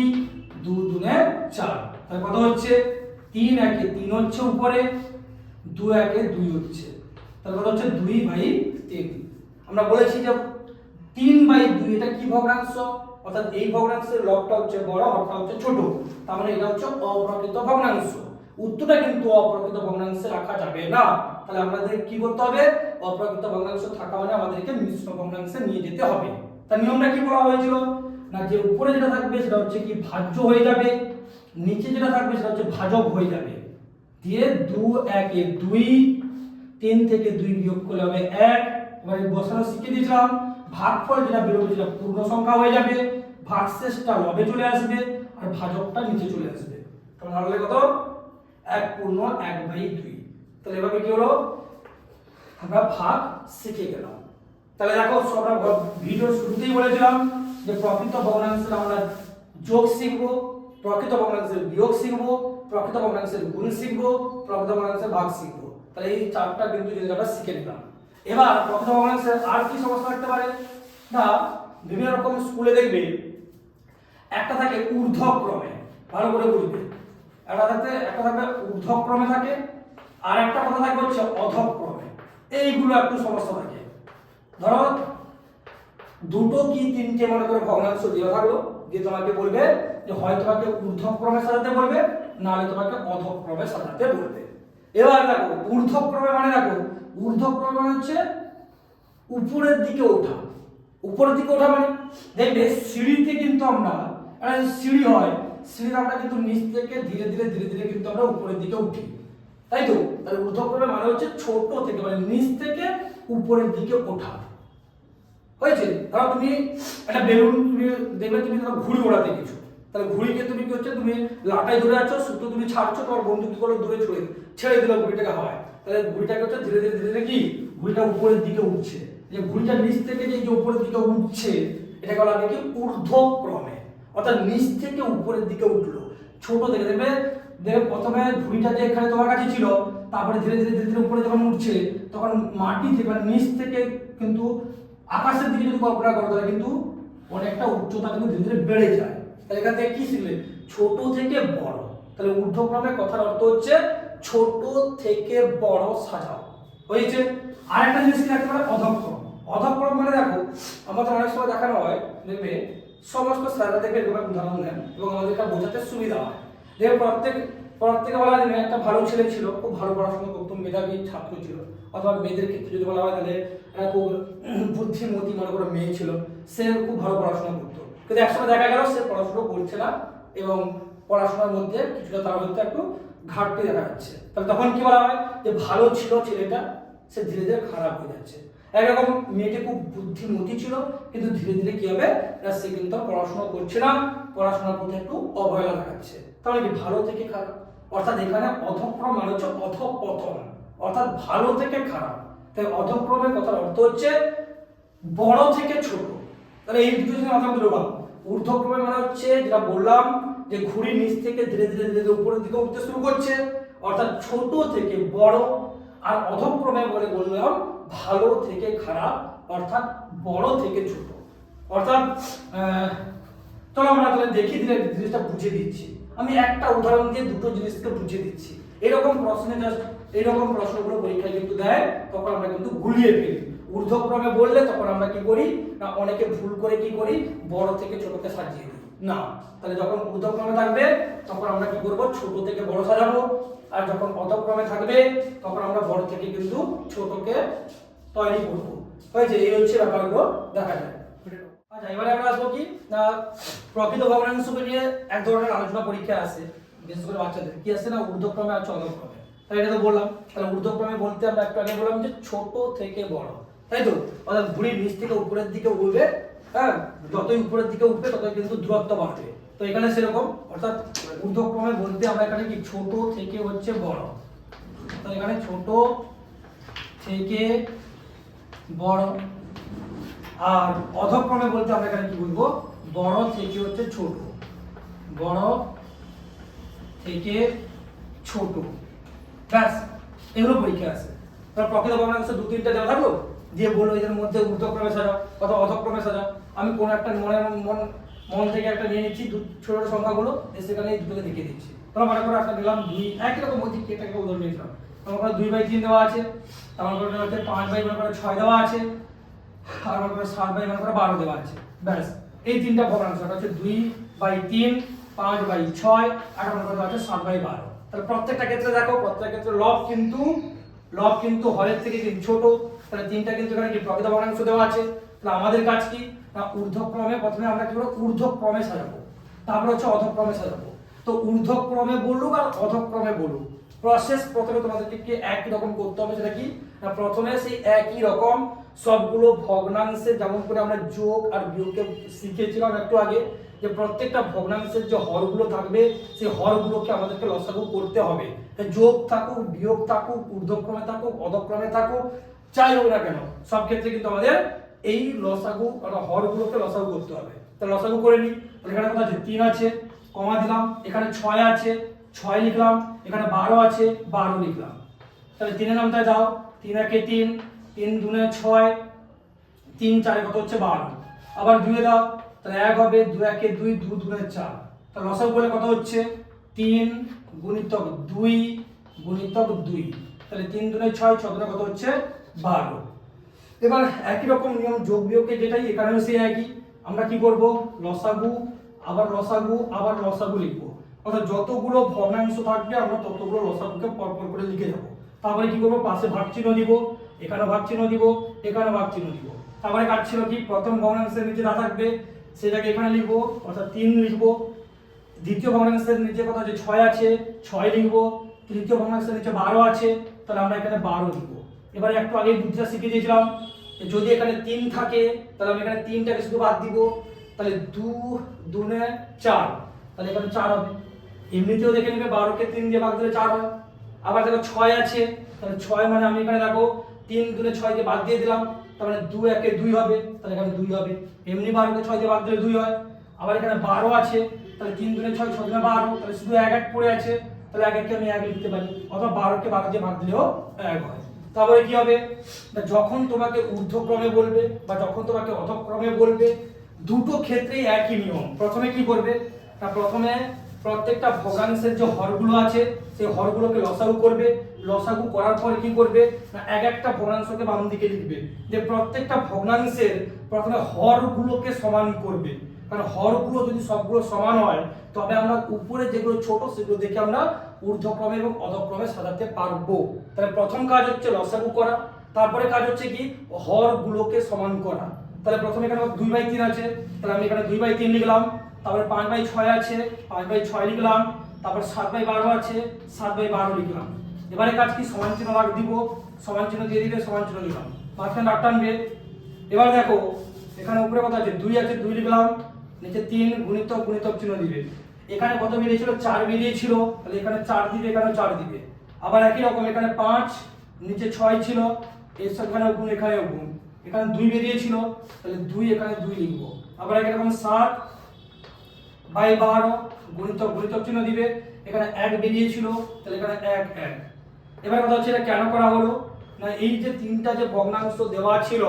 2 দুনে 4, তাহলে কত হচ্ছে 3 একে 3 হচ্ছে উপরে, 2 একে 2 হচ্ছে, তাহলে কত হচ্ছে 2 বাই 3। আমরা বলেছি যে 3 বাই 2 এটা কি ভগ্নাংশ, অর্থাৎ এই ভগ্নাংশের লবটা হচ্ছে বড়, হরটা হচ্ছে ছোট, তার মানে এটা হচ্ছে অপ্রকৃত ভগ্নাংশ। উত্তরটা কিন্তু অপ্রকৃত ভগ্নাংশে রাখা যাবে না, তাহলে আমাদের কি করতে হবে, অপ্রকৃত ভগ্নাংশ থাকা মানে আমাদেরকে মিশ্র ভগ্নাংশে নিয়ে যেতে হবে। তার নিয়মটা কি বলা হয়েছিল না, যে উপরে যেটা থাকবে সেটা হচ্ছে কি ভাজ্য হয়ে যাবে, নিচে যেটা থাকবে সেটা হচ্ছে ভাজক হয়ে যাবে, দিয়ে 2 একে 2, 3 থেকে 2 বিয়োগ করলে হবে 1। এবারে বসানো শিখে দিয়েছিলাম, ভাগফল যেটা বেরোবে সেটা পূর্ণ সংখ্যা হয়ে যাবে, ভাগশেষটা লবে চলে আসবে, আর ভাজকটা নিচে চলে আসবে। তাহলে কত 1 পূর্ণ 1 বাই 2। তাহলে এভাবে কি হলো, আমরা ভাগ শিখে গেলাম। তাহলে দেখো আমরা ভিডিও শুরুতেই বলেছিলাম যে প্রকৃত ভগ্নাংশের আমরা যোগ শিখবো, প্রকৃত ভগ্নাংশের বিয়োগ শিখবো, প্রকৃত ভগ্নাংশের গুণ শিখবো, প্রকৃত ভগ্নাংশের ভাগ শিখবো। তাহলে এই চারটা কিন্তু যদি আমরা শিখে নিলাম। এবার প্রকৃত ভগ্নাংশের আর কি সমস্যা থাকতে পারে না, বিভিন্ন রকম স্কুলে দেখবে একটা থাকে ঊর্ধ্বক্রমে, ভালো করে বুঝবে, একটা থাকবে ঊর্ধ্বক্রমে থাকে, আর একটা কথা থাকবে হচ্ছে অধক্রমে। এইগুলো একটু সমস্যা থাকে। ধরো দুটো কি তিনটে মনে করে ভগ্নাংশ দেওয়া থাকলো, দিয়ে তোমাকে বলবে যে হয় তোমাকে ঊর্ধ্বক্রমে সাজাতে বলবে, না হলে তোমাকে অধক্রমে সাজাতে বলবে। এবার দেখো ঊর্ধ্বক্রমে মানে, দেখো ঊর্ধ্বক্রমে মানে হচ্ছে উপরের দিকে ওঠা। উপরের দিকে ওঠা মানে দেখবে সিঁড়িতে কিন্তু আমরা, সিঁড়ি হয়, সিঁড়িতে আমরা কিন্তু নিচ থেকে ধীরে ধীরে ধীরে ধীরে কিন্তু আমরা উপরের দিকে উঠি, তাই তো? তাহলে ঊর্ধ্বক্রমে মানে হচ্ছে ছোট থেকে মানে নিচ থেকে উপরের দিকে ওঠা। হয়েছে? ধরো তুমি একটা বেলুন, তুমি দেখবে তুমি ধরো ঘুড়ি ওড়াতে গেছো, তাহলে ঘুড়িকে তুমি কি হচ্ছে, তুমি লাটাই ধরে আছো, সুতো তুমি ছাড়ছো, তোমার বন্ধু কি করলো দূরে ছেড়ে দিল ঘুড়িটাকে হাওয়ায়, তাহলে ঘুড়িটাকে হচ্ছে ধীরে ধীরে ধীরে ধীরে কি ঘুড়িটা উপরের দিকে উঠছে। যে ঘুড়িটা নিচ থেকে যে উপরের দিকে উঠছে এটাকে বলা হয় কি ঊর্ধ্বক্রমে, অর্থাৎ নিচ থেকে উপরের দিকে উঠলো ছোট থেকে। দেখবে প্রথমে ঘুড়িটা যে এখানে তোমার কাছে ছিল, তারপরে ধীরে ধীরে ধীরে ধীরে উপরে যখন উঠছে তখন মাটি থেকে মানে নিচ থেকে কিন্তু আকাশের দিকে যদি কল্পনা করো তাহলে কিন্তু অনেকটা উচ্চতা কিন্তু ধীরে ধীরে বেড়ে যায়। তাহলে এখান থেকে কি শিখলে, ছোট থেকে বড়। তাহলে ঊর্ধ্বক্রমে কথার অর্থ হচ্ছে ছোট থেকে বড় সাজাও, হয়েছে? আর একটা জিনিস কি রাখতে পারে, অধক্রম। অধক্রম মানে দেখো আমাদের অনেক সময় দেখানো হয়, দেখবে সমস্ত স্যাররা থেকে এরকম উদাহরণ দেন এবং আমাদেরকে বোঝাতে সুবিধা হয়। দেখবে প্রত্যেকে বলা যায় একটা ভালো ছেলে ছিল, খুব ভালো পড়াশোনা করতো, মেধাবী ছাত্র ছিল, অথবা মেয়েদের ক্ষেত্রে যদি বলা হয় তাহলে খুব বুদ্ধিমতী মনে করো মেয়ে ছিল, সে খুব ভালো পড়াশোনা করতো, কিন্তু একসময় দেখা গেল সে পড়াশোনা করছে না এবং পড়াশোনার মধ্যে কিছুটা তার মধ্যে একটু ঘাটতি দেখা যাচ্ছে। তাহলে তখন কি বলা হয় যে ভালো ছিল ছেলেটা, সে ধীরে ধীরে খারাপ হয়ে যাচ্ছে। একরকম মেয়েটি খুব বুদ্ধিমতী ছিল, কিন্তু ধীরে ধীরে কি হবে না, সে কিন্তু পড়াশোনা করছে না, পড়াশোনার প্রতি একটু অবহেলা দেখাচ্ছে। তাহলে কি ভালো থেকে খারাপ, অর্থাৎ এখানে অধঃক্রম মানে হচ্ছে অধঃপতন, অর্থাৎ ভালো থেকে খারাপ। তাই অধঃক্রমের কথার অর্থ হচ্ছে বড় থেকে ছোট। তাহলে এই দুটো জিনিস মাথায় রাখবো। ঊর্ধ্বক্রমে মানে হচ্ছে যেটা বললাম যে ঘুড়ির নিচ থেকে ধীরে ধীরে ধীরে ধীরে উপরের দিকে উঠতে শুরু করছে, অর্থাৎ ছোট থেকে বড়। আর অধঃক্রমে বলে বললাম ভালো থেকে খারাপ, অর্থাৎ বড় থেকে ছোট। অর্থাৎ চলো আমরা তাহলে দেখি দিলে জিনিসটা বুঝিয়ে দিচ্ছি। আমি একটা উদাহরণ দিয়ে দুটো জিনিসকে বুঝিয়ে দিচ্ছি। এরকম প্রশ্নে জাস্ট এইরকম প্রশ্নগুলো পরীক্ষায় কিন্তু দেয়, তখন আমরা কিন্তু গুলিয়ে ফেলি। ঊর্ধ্বক্রমে বললে তখন আমরা কি করি না, অনেকে ভুল করে কি করি, বড় থেকে ছোটকে সাজিয়ে দিই না। তাহলে যখন ঊর্ধ্বক্রমে থাকবে তখন আমরা কি করব, ছোট থেকে বড় সাজাবো। আর যখন অধঃক্রমে থাকবে তখন আমরা বড় থেকে কিন্তু ছোটকে তৈরি করব। হয়েছে, এই হচ্ছে ব্যাপারগুলো দেখা যায়। আচ্ছা, এবারে আমরা আসবো কি না, প্রকৃত ভগ্নাংশকে নিয়ে এক ধরনের আলোচনা পরীক্ষা আসে, বিশেষ করে বাচ্চাদের কি আসে না, ঊর্ধ্বক্রমে আর অধঃক্রমে। তাই এটা তো বললাম। তাহলে ঊর্ধ্বক্রমে বলতে আমরা একটু আগে বললাম যে ছোট থেকে বড়, তাই তো, অর্থাৎ ঘুড়ির নিচ থেকে উপরের দিকে উঠবে। হ্যাঁ, যতই উপরের দিকে উঠবে ততই কিন্তু দূরত্ব বাড়বে। তো এখানে সেরকম, অর্থাৎ ঊর্ধ্বক্রমে বলতে আমরা এখানে কি ছোট থেকে হচ্ছে বড়। তো এখানে ছোট থেকে বড়। আর অধঃক্রমে বলতে আমরা এখানে কি বলবো, বড় থেকে হচ্ছে ছোট, বড় থেকে ছোট। ব্যাস, এগুলো পরীক্ষা আছে। তাহলে প্রকৃত ভগ্নাংশ দু তিনটা দেওয়া থাকলো, দিয়ে বললো এদের মধ্যে ঊর্ধ্বক্রমে সাজাও অথবা অধঃক্রমে সাজাও। আমি কোন একটা মন থেকে একটা নিয়ে নিচ্ছি, ছোট ছোট সংখ্যাগুলো সেখানে এই দুটোকে দেখিয়ে দিচ্ছি। তাহলে মনে করো একটা নিলাম 2, একই রকম ওই দিক এটাকে উদাহরণ নিয়েছিলাম। মনে করো 2/3 দেওয়া আছে, তারপর মনে করো 5/6 দেওয়া আছে, আর মনে করো 7/12 দেওয়া আছে। ব্যাস, এই তিনটা ভগ্নাংশ হচ্ছে 2/3, 5/6 আর মনে করো আছে 7/12। তাহলে প্রত্যেকটা ক্ষেত্রে দেখো, প্রত্যেকটা ক্ষেত্রে লব কিন্তু হরের থেকে কিন্তু ছোট। তাহলে তিনটা কিন্তু এখানে কি প্রকৃত ভগ্নাংশ দেওয়া আছে। তাহলে আমাদের কাজ কি না, ঊর্ধ্বক্রমে প্রথমে আমরা কি করব, ঊর্ধ্বক্রমে সাজাবো, তারপর হচ্ছে অধঃক্রমে সাজাবো। তো ঊর্ধ্বক্রমে বলুক আর অধঃক্রমে বলুক, প্রসেস প্রথমে তোমাদেরকে কি একই রকম করতে হবে। সেটা কি না, প্রথমে সেই একই রকম সবগুলো ভগ্নাংশে, যেমন করে আমরা যোগ আর বিয়োগকে শিখেছিলাম একটু আগে, যে প্রত্যেকটা ভগ্নাংশের যে হরগুলো থাকবে সেই হরগুলোকে আমাদেরকে লসাগু করতে হবে। যোগ থাকুক, বিয়োগ থাকুক, ঊর্ধ্বক্রমে থাকুক, অধঃক্রমে থাকুক, যাই হোক না কেন, সব ক্ষেত্রে কিন্তু আমাদের এই লসাগু অর্থাৎ হরগুলোকে লসাগু করতে হবে। তাহলে লসাগু করে নিই। এখানে কত আছে, 3 আছে, কমা দিলাম। এখানে 6 আছে, 6 লিখলাম। এখানে 12 আছে, 12 লিখলাম। তাহলে 3 এর নামটা দাও, 3 একে 3, 3 দুনে 6, 3 4 কত হচ্ছে 12। আবার 2 এ দাও, তাহলে 1 হবে, 2 একে 2, 2 দুনে 4। তাহলে লসাগু করলে কত হচ্ছে 3 গুণিতক 2 গুণিতক 2। তাহলে 3 দুনে 6, 6 দুনে কত হচ্ছে 12। এবার একই রকম নিয়ম যোগ বিয়োগকে যেটাই, এখানেও সেই একই। আমরা কি করব, লসাগু আবার লসাগু আবার লসাগু লিখবো। অর্থাৎ যতগুলো ভগ্নাংশ থাকবে আমরা ততগুলো লসাগুকে পরপর করে লিখে যাব। তারপরে কি করব, পাশে ভাগ চিহ্ন দিব, এখানে ভাগ চিহ্ন দিব, এখানে ভাগ চিহ্ন দিব। তারপরে কাজ ছিল কি, প্রথম ভগ্নাংশের নিচে যা থাকবে সেটাকে এখানে লিখবো, অর্থাৎ 3 লিখবো। দ্বিতীয় ভগ্নাংশের নিচে কত আছে, 6 আছে, 6 লিখবো। তৃতীয় ভগ্নাংশের নিচে 12 আছে, তাহলে আমরা এখানে 12 লিখবো। এবারে একটু আগে বুদ্ধিটা শিখে দিয়েছিলাম, যদি এখানে 3 থাকে তাহলে আমি এখানে 3টাকে শুধু বাদ দিব। তাহলে 2 দুনে 4, তাহলে এখানে 4 হবে। এমনিতেও দেখে নেবে 12কে 3 দিয়ে ভাগ দিলে 4 হয়। আবার দেখো 6 আছে, তাহলে 6 মানে আমি এখানে দেখো 3 দুনে 6 কে বাদ দিয়ে দিলাম, তার মানে 2 একে 2 হবে, তাহলে এখানে 2 হবে। এমনি 12কে 6 দিয়ে ভাগ দিলে 2 হয়। আবার এখানে 12 আছে, তাহলে 3 দুনে 6, 6 দুনে 12, তাহলে শুধু 1 1 পড়ে আছে, তাহলে 1 1কে আমি 1 লিখতে পারি, অথবা 12কে 12 দিয়ে ভাগ দিলেও 1 হয়। তারপরে কি হবে, যখন তোমাকে ঊর্ধ্বক্রমে বলবে বা যখন তোমাকে অধঃক্রমে বলবে, দুটো ক্ষেত্রেই একই নিয়ম। প্রথমে কি করবে না, প্রথমে প্রত্যেকটা ভগ্নাংশের যে হরগুলো আছে সেই হরগুলোকে লসাগু করবে। লসাগু করার পরে কি করবে না, এক একটা ভগ্নাংশকে বাম দিকে লিখবে, যে প্রত্যেকটা ভগ্নাংশের প্রথমে হরগুলোকে সমান করবে। কারণ হরগুলো যদি সবগুলো সমান হয় তবে আমরা উপরে যেগুলো ছোট সেগুলো দেখে আমরা ঊর্ধ্বক্রমে এবং অধঃক্রমে সাজাতে পারবো। তাহলে প্রথম কাজ হচ্ছে লসাগু করা, তারপরে কাজ হচ্ছে কি হরগুলোকে সমান করা। তাহলে প্রথমে এখানে 2/3 আছে, তাহলে আমি এখানে 2/3 লিখলাম। তারপরে 5/6 আছে, 5/6 লিখলাম। তারপর 7/12 আছে, 7/12 লিখলাম। এবারে কাজ কি, সমান চিহ্ন দিব, সমান চিহ্ন দিয়ে দিলে সমান চিহ্ন দিলাম। মাঝখানে দাগ টানবে। এবার দেখো এখানে উপরে কত আছে 2 আছে, 2 লিখলাম, নিচে 3 গুণিতক গুণিতক চিহ্ন দিবে। এখানে কত বেরিয়েছিল 4 বেরিয়েছিল, তাহলে এখানে 4 দিবে, এখানে 4 দিবে। আবার একই রকম এখানে 5 নিচে 6 ছিল, এর সাথে গুণ, এখানেও গুণ। এখানে 2 বেরিয়েছিল, তাহলে 2 এখানে 2 লিখবো। আবার একই রকম 7/12 গুণিতক গুণিতক চিহ্ন দিবে। এখানে 1 বেরিয়েছিল, তাহলে এখানে 1 1। এবার কথা হচ্ছে এটা কেন করা হলো না, এই যে তিনটা যে ভগ্নাংশ দেওয়া ছিল,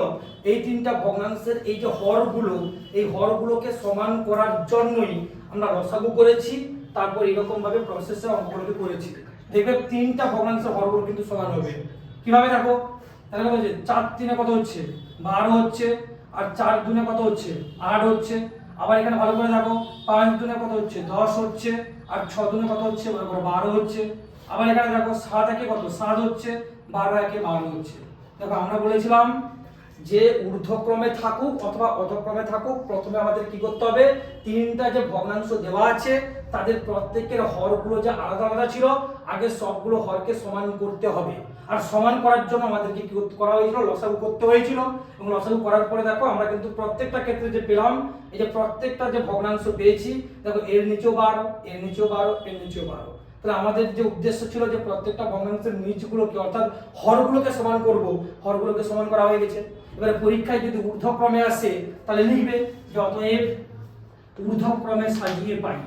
এই তিনটা ভগ্নাংশের এই যে হরগুলো, এই হরগুলোকে সমান করার জন্যই আমরা লসাগু করেছি। তারপর এরকম ভাবে প্রসেসে অঙ্কগুলো করেছি। দেখবে তিনটা ভগ্নাংশের হরগুলো কিন্তু সমান হবে। কিভাবে দেখো, তাহলে কত হচ্ছে 4 3 কত হচ্ছে 12 হচ্ছে, আর 4 2 কত হচ্ছে 8 হচ্ছে। আবার এখানে ভালো করে দেখো 5 2 কত হচ্ছে 10 হচ্ছে, আর 6 2 কত হচ্ছে 12 হচ্ছে। আবার এখানে দেখো 7 1 কত 7 হচ্ছে, 12 1 12 হচ্ছে। দেখো আমরা বলেছিলাম যে ঊর্ধ্বক্রমে থাকুক অথবা অধক্রমে থাকুক, প্রথমে আমাদের কি করতে হবে, তিনটা যে ভগ্নাংশ দেওয়া আছে তাদের প্রত্যেকের হরগুলো যে আলাদা আলাদা ছিল, আগে সবগুলো হরকে সমান করতে হবে। আর সমান করার জন্য আমাদেরকে কি করা হয়েছিল, লসাগু করতে হয়েছিল। এবং লসাগু করার পরে দেখো আমরা কিন্তু প্রত্যেকটা ক্ষেত্রে যে পেলাম, এই যে প্রত্যেকটা যে ভগ্নাংশ পেয়েছি, দেখো এর নিচেও 12, এর নিচেও 12, এর নিচেও 12। তাহলে আমাদের যে উদ্দেশ্য ছিল যে প্রত্যেকটা ভগ্নাংশের নিচগুলোকে অর্থাৎ হরগুলোকে সমান করব, হরগুলোকে সমান করা হয়ে গেছে। এবারে পরীক্ষায় যদি ঊর্ধ্বক্রমে আসে তাহলে লিখবে যে অতএব ঊর্ধ্বক্রমে সাজিয়ে পাই।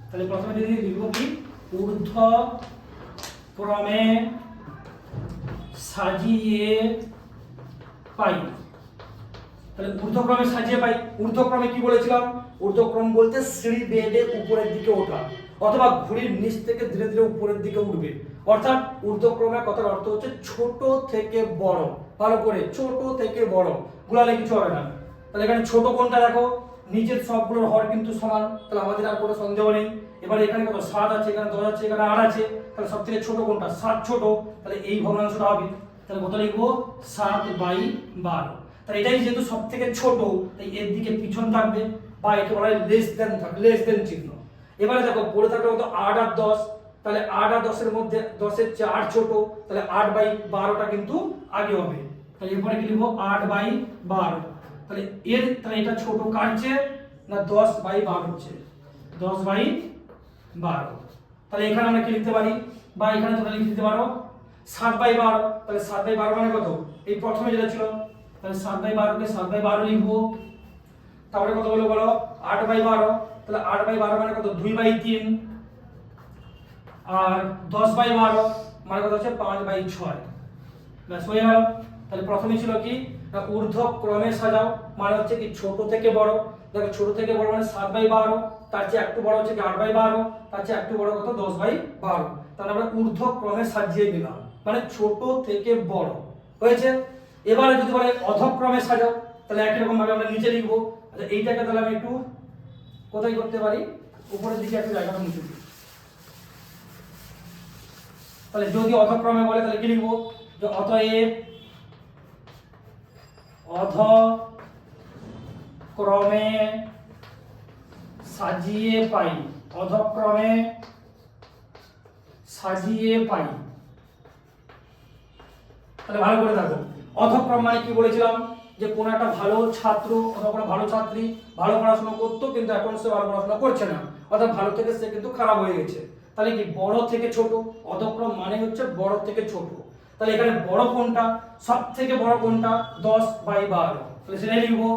তাহলে প্রথমে যদি লিখব কি, ঊর্ধ্বক্রমে সাজিয়ে পাই। তাহলে ঊর্ধ্বক্রমে সাজিয়ে পাই, ঊর্ধ্বক্রমে কি বলেছিলাম, ঊর্ধ্বক্রম বলতে সিঁড়ি বেয়ে উপরের দিকে ওঠা, অথবা ঘুড়ির নিচ থেকে ধীরে ধীরে উপরের দিকে উঠবে। অর্থাৎ ঊর্ধ্বক্রমে কথার অর্থ হচ্ছে ছোট থেকে বড়। ভালো করে, ছোট থেকে বড়, গুলালে কিছু হবে না। তাহলে এখানে ছোট কোনটা দেখো, নিচের সবগুলোর হর কিন্তু সমান, তাহলে আমাদের আর কোনো সন্দেহ নেই। এবার এখানে কত 7 আছে, এখানে 10 আছে, এখানে 8 আছে, তাহলে সবথেকে ছোট কোনটা 7 ছোট, তাহলে এই ভগ্নাংশটা হবে। তাহলে কত লিখবো 7/12। তাহলে এটাই যেহেতু সবথেকে ছোট, তাই এর দিকে পিছন থাকবে বা একে বলা হয় লেস দেন থাকবে, লেস দেন চিহ্ন। এবারে দেখো পড়ে থাকলে কত 8 আর 10, তাহলে 8 আর 10 এর মধ্যে 10 এর চেয়ে 8 ছোট, তাহলে 8/12টা কিন্তু আগে হবে। তাহলে এরপরে কি লিখবো 8/12। তাহলে এটা ছোট কার চেয়ে না 10/12 হচ্ছে, 10/12। তাহলে এখানে আমরা কি লিখতে পারি, বা এখানে তোমরা লিখে দিতে পারো 7/12। তাহলে 7/12 মানে কত, এই প্রথমে যেটা ছিল, তাহলে 7/12 কে 7/12 লিখবো। তারপরে কত হলো বলো 8/12, তাহলে 8/12 মানে কত 2/3, আর 10/12 মানে কত হচ্ছে 5/6। ব্যাস হয়ে গেল। তাহলে প্রথমে ছিল কি না ঊর্ধ্বক্রমে সাজাও, মানে হচ্ছে কি ছোট থেকে বড়। দেখো ছোট থেকে বড় মানে 7/12, তার চেয়ে একটু বড় হচ্ছে কি 8/12, তার চেয়ে একটু বড় কত 10/12। তাহলে আমরা ঊর্ধ্বক্রমে সাজিয়ে দিলাম, মানে ছোট থেকে বড় হয়েছে। এবারে যদি বলে অধক্রমে সাজাও, তাহলে একই রকম ভাবে আমরা নিচে লিখবো। আচ্ছা এইটাকে তাহলে আমি একটু কোথায় করতে পারি, উপরের দিকে একটু জায়গাটা মুছে দিই। তাহলে যদি অধক্রমে বলে তাহলে কি লিখবো, যে অতএব অধক্রমে সাজিয়ে পাই, অধক্রমে সাজিয়ে পাই। তাহলে ভালো করে দেখো, অধক্রম মানে কি বলেছিলাম, যে কোনো একটা ভালো ছাত্র অথবা কোনো ভালো ছাত্রী ভালো পড়াশোনা করতো, কিন্তু এখন সে ভালো পড়াশোনা করছে না, অর্থাৎ ভালো থেকে সে কিন্তু খারাপ হয়ে গেছে। তাহলে কি বড় থেকে ছোট, অধক্রম মানে হচ্ছে বড় থেকে ছোট। তাহলে এখানে বড় কোনটা, সব থেকে বড় কোনটা 10/12, তাহলে সেটাই লিখবো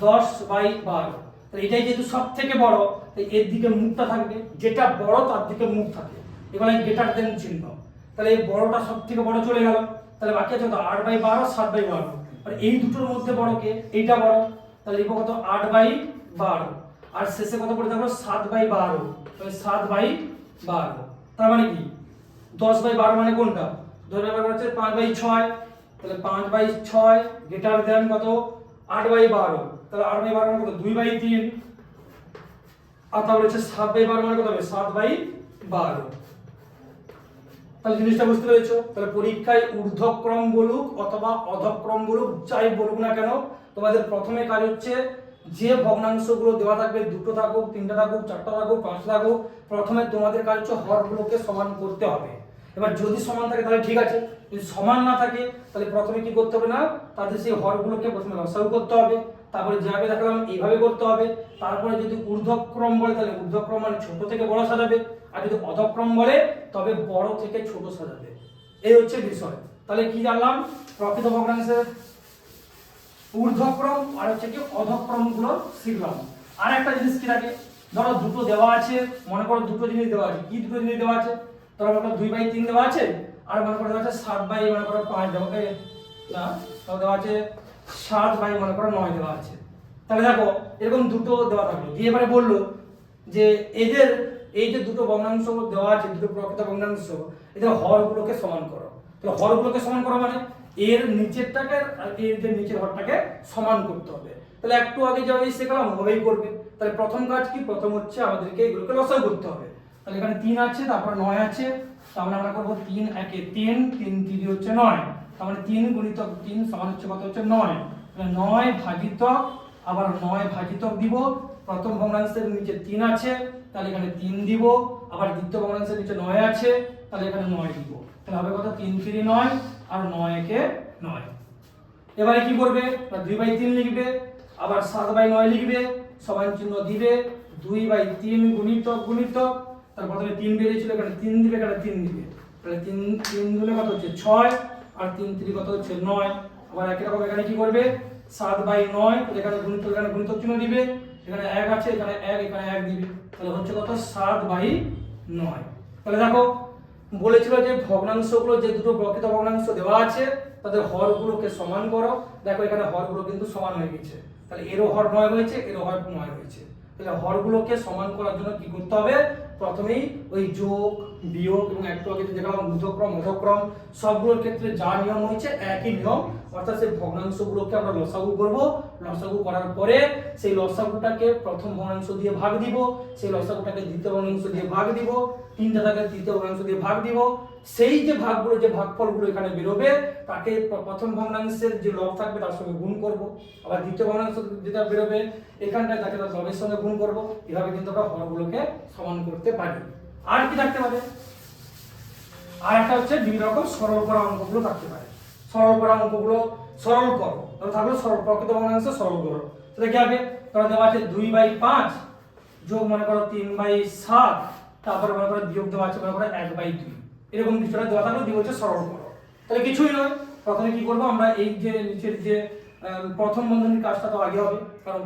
10/12। তাহলে এটাই যেহেতু সব থেকে বড়, তাই এর দিকে মুখটা থাকবে, যেটা বড় তার দিকে মুখ থাকে, এবার গ্রেটার দেন চিহ্ন। তাহলে এই বড়টা সব থেকে বড় চলে গেল, তাহলে বাকি আছে তো 8/12 7/12। আর এই দুটোর মধ্যে বড় কে, এইটা বড়, তাহলে লিখবো কত 8/12, আর শেষে কত পড়ে থাকলো 7/12, তাহলে 7/12। তার মানে কি 10/12 মানে কোনটা, 10/12 হচ্ছে 5/6, তাহলে 5/6 গ্রেটার দেন কত 8/12, তাহলে 8/12 মানে কত 2/3, আর তাহলে হচ্ছে 7/12 মানে কত হবে 7/12। তাহলে জিনিসটা বুঝতে পেরেছো। তাহলে পরীক্ষায় ঊর্ধ্বক্রম বলুক অথবা অধক্রম বলুক, যাই বলুক না কেন, তোমাদের প্রথমে কাজ হচ্ছে যে ভগ্নাংশগুলো দেওয়া থাকবে, দুটো থাকুক, তিনটা থাকুক, চারটা থাকুক, পাঁচটা থাকুক, প্রথমে তোমাদের কাজ হচ্ছে হরগুলোকে সমান করতে হবে। এবার যদি সমান থাকে তাহলে ঠিক আছে, যদি সমান না থাকে তাহলে প্রথমে কি করতে হবে না, তাদের সেই হরগুলোকে প্রথমে লসাগু করতে হবে, তারপরে যেভাবে দেখালাম এইভাবে করতে হবে। তারপরে যদি ঊর্ধ্বক্রম বলে তাহলে ঊর্ধ্বক্রম মানে ছোট থেকে বড় সাজাবে, আর যদি অধক্রম বলে তবে বড় থেকে ছোট সাজাবে। এই হচ্ছে বিষয়। তাহলে কি জানলাম, প্রকৃত ভগ্নাংশের ঊর্ধ্বক্রম আর হচ্ছে কি অধক্রম গুলো শিখলাম। আর একটা জিনিস কি থাকে, ধরো দুটো দেওয়া আছে, মনে করো দুটো জিনিস দেওয়া আছে, কি দুটো জিনিস দেওয়া আছে, ধরো মনে করো 2/3 দেওয়া আছে, আর মনে করো দেওয়া আছে 7/5 দেওয়া আছে, না তাহলে দেওয়া আছে 7/9 দেওয়া আছে। তাহলে দেখো এরকম দুটো দেওয়া থাকলো, দিয়ে এবারে বললো যে এদের এই যে দুটো ভগ্নাংশ দেওয়া আছে, দুটো প্রকৃত ভগ্নাংশ, এদের হরগুলোকে সমান করো। তাহলে হরগুলোকে সমান করো মানে এর নিচেরটাকে আর এর যে নিচের হরটাকে সমান করতে হবে। তাহলে একটু আগে যেভাবে শেখালাম ওভাবেই করবে। তাহলে প্রথম কাজ কি, প্রথম হচ্ছে আমাদেরকে এগুলোকে লসাগু করতে হবে। তাহলে এখানে 3 আছে, তারপর 9 আছে, তাহলে আমরা করব 3 একে 3, 3 3 হচ্ছে 9, তার মানে 3 গুণিতক 3 সমান হচ্ছে কত, হচ্ছে 9। তাহলে 9 ভাজিতক আবার 9 ভাজিতক দিব, প্রথম ভগ্নাংশের নিচে 3 আছে তাহলে এখানে 3 দিব, আবার দ্বিতীয় ভগ্নাংশের নিচে 9 আছে তাহলে এখানে 9 দিব। তাহলে হবে কত, 3 3 9 আর 9 একে 9। এবারে কি করবে, 2/3 লিখবে, আবার 7/9 লিখবে, সমান চিহ্ন দিবে, 2/3 গুণিতক গুণিতক, তার প্রথমে 3 বেরিয়েছিল এখানে 3 দিবে, এখানে 3 দিবে, তাহলে 3 3 গুণে কত হচ্ছে 6, আর 3 3 কত হচ্ছে 9। আবার একই রকম এখানে কি করবে, 7/9, তাহলে এখানে গুণিতক চিহ্ন দিবে, এখানে 1 আছে, এখানে 1, এখানে 1 দিবে, তাহলে হচ্ছে কত 7/9। তাহলে দেখো বলেছিল যে ভগ্নাংশগুলো, যে দুটো প্রকৃত ভগ্নাংশ দেওয়া আছে তাদের হরগুলোকে সমান করো। দেখো এখানে হরগুলো কিন্তু সমান হয়ে গেছে, তাহলে এরও হর 9 হয়েছে, এরও হর 9 হয়েছে। তাহলে হরগুলোকে সমান করার জন্য কি করতে হবে, প্রথমেই ওই যোগ বিয়োগ এবং একটু আগে দেখলাম ঊর্ধ্বক্রম অধক্রম সবগুলোর ক্ষেত্রে যা নিয়ম হয়েছে একই নিয়ম, অর্থাৎ সেই ভগ্নাংশগুলোকে আমরা লসাগু করব। লসাগু করার পরে সেই লসাগুটাকে প্রথম ভগ্নাংশ দিয়ে ভাগ দিব, সেই লসাগুটাকে দ্বিতীয় ভগ্নাংশ দিয়ে ভাগ দিব, তিনটাকে তৃতীয় ভগ্নাংশ দিয়ে ভাগ দিব। সেই যে ভাগগুলো, যে ভাগফলগুলো এখানে বেরোবে তাকে প্রথম ভগ্নাংশের যে লব থাকবে তার সঙ্গে গুণ করব, আবার দ্বিতীয় ভগ্নাংশ যেটা বেরোবে এখানটায় তাকে তার লবের সঙ্গে গুণ করব। এভাবে কিন্তু আমরা হরগুলোকে সমান করতে পারি। আর কি থাকতে পারে, আর একটা হচ্ছে দুই রকম সরল করা অঙ্কগুলো থাকতে পারে। সরল করা অঙ্কগুলো সরল করো, তাহলে থাকলো সরল প্রকৃত ভগ্নাংশ সরল করো। তাহলে কি হবে, তাহলে দেওয়া আছে 2/5 যোগ মনে করো 3/7, তারপরে মনে করো বিয়োগ দেওয়া আছে মনে করো 1/2, এরকম কিছুটা দেওয়া থাকলো, দিয়ে হচ্ছে সরল করো। তাহলে কিছুই নয়, প্রথমে কি করবো আমরা, এই যে নিচের যে প্রথম বন্ধনীর কাজটা তো আগে হবে, কারণ